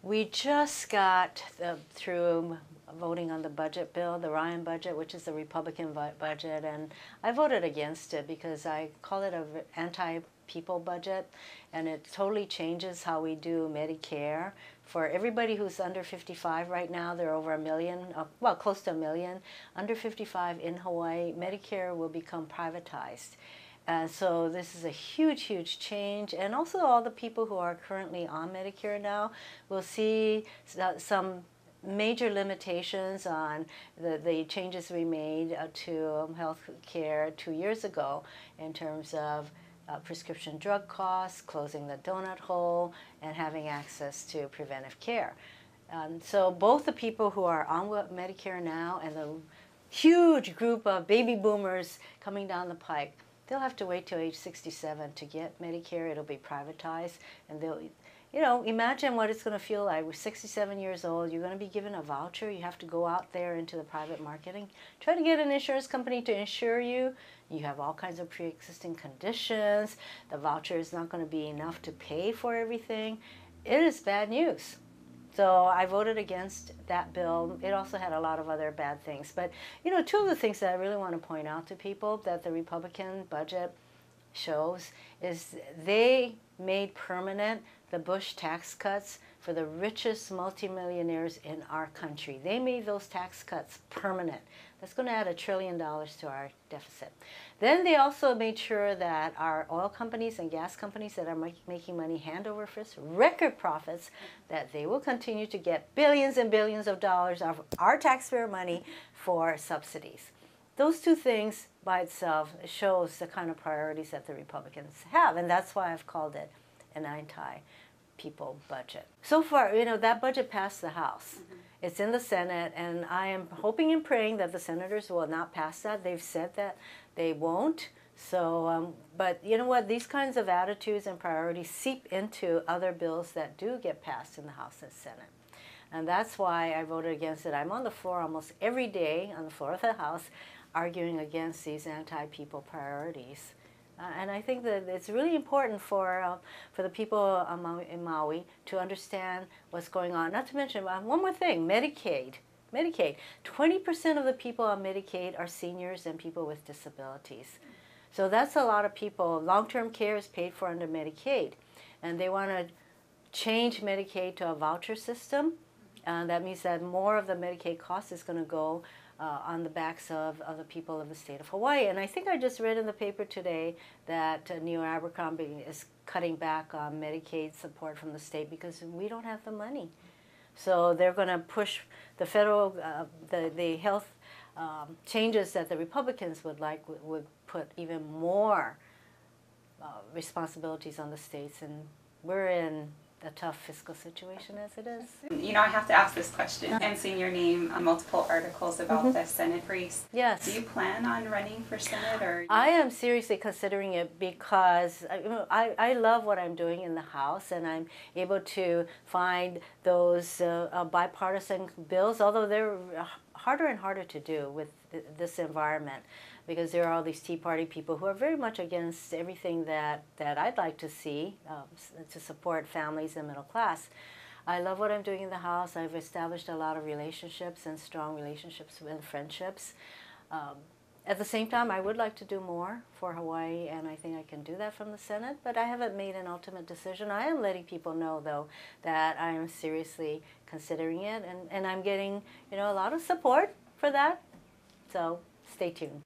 We just got through voting on the budget bill, the Ryan budget, which is the Republican budget, and I voted against it because I call it an anti-people budget, and it totally changes how we do Medicare. For everybody who's under 55 right now, there are over 1 million, well, close to 1 million, under 55 in Hawaii. Medicare will become privatized. So this is a huge, huge change. And also all the people who are currently on Medicare now will see some major limitations on the changes we made to health care 2 years ago in terms of prescription drug costs, closing the donut hole, and having access to preventive care. So both the people who are on Medicare now and the huge group of baby boomers coming down the pike, they'll have to wait till age 67 to get Medicare. It'll be privatized, and they'll, you know, imagine what it's going to feel like. We're 67 years old. You're going to be given a voucher. You have to go out there into the private marketing, try to get an insurance company to insure you. You have all kinds of pre-existing conditions. The voucher is not going to be enough to pay for everything. It is bad news. So I voted against that bill. It also had a lot of other bad things. But, you know, two of the things that I really want to point out to people that the Republican budget shows is they made permanent the Bush tax cuts for the richest multimillionaires in our country. They made those tax cuts permanent. That's going to add $1 trillion to our deficit. Then they also made sure that our oil companies and gas companies that are making money hand over fist, record profits, that they will continue to get billions and billions of dollars of our taxpayer money for subsidies. Those two things by itself shows the kind of priorities that the Republicans have, and that's why I've called it an anti-people budget. So far, you know, that budget passed the House. It's in the Senate, and I am hoping and praying that the senators will not pass that. They've said that they won't. So, but you know what? These kinds of attitudes and priorities seep into other bills that do get passed in the House and Senate. And that's why I voted against it. I'm on the floor almost every day, on the floor of the House, arguing against these anti-people priorities. And I think that it's really important for the people in Maui to understand what's going on. Not to mention, one more thing, Medicaid. Medicaid. 20% of the people on Medicaid are seniors and people with disabilities. So that's a lot of people. Long-term care is paid for under Medicaid. And they want to change Medicaid to a voucher system. That means that more of the Medicaid cost is going to go on the backs of the people of the state of Hawaii. And I think I just read in the paper today that New Abercrombie is cutting back on Medicaid support from the state because we don't have the money. So they're going to push the federal, the health changes that the Republicans would like would put even more responsibilities on the states. And we're in a tough fiscal situation as it is. You know, I have to ask this question. And seeing your name on multiple articles about the Senate race. Yes. Do you plan on running for Senate? Or I am seriously considering it because I love what I'm doing in the House, and I'm able to find those bipartisan bills, although they're harder and harder to do with this environment, because there are all these Tea Party people who are very much against everything that I'd like to see to support families and middle class. I love what I'm doing in the House. I've established a lot of relationships and strong relationships and friendships. At the same time, I would like to do more for Hawaii, and I think I can do that from the Senate, but I haven't made an ultimate decision. I am letting people know, though, that I am seriously considering it, and I'm getting, you know, a lot of support for that. So stay tuned.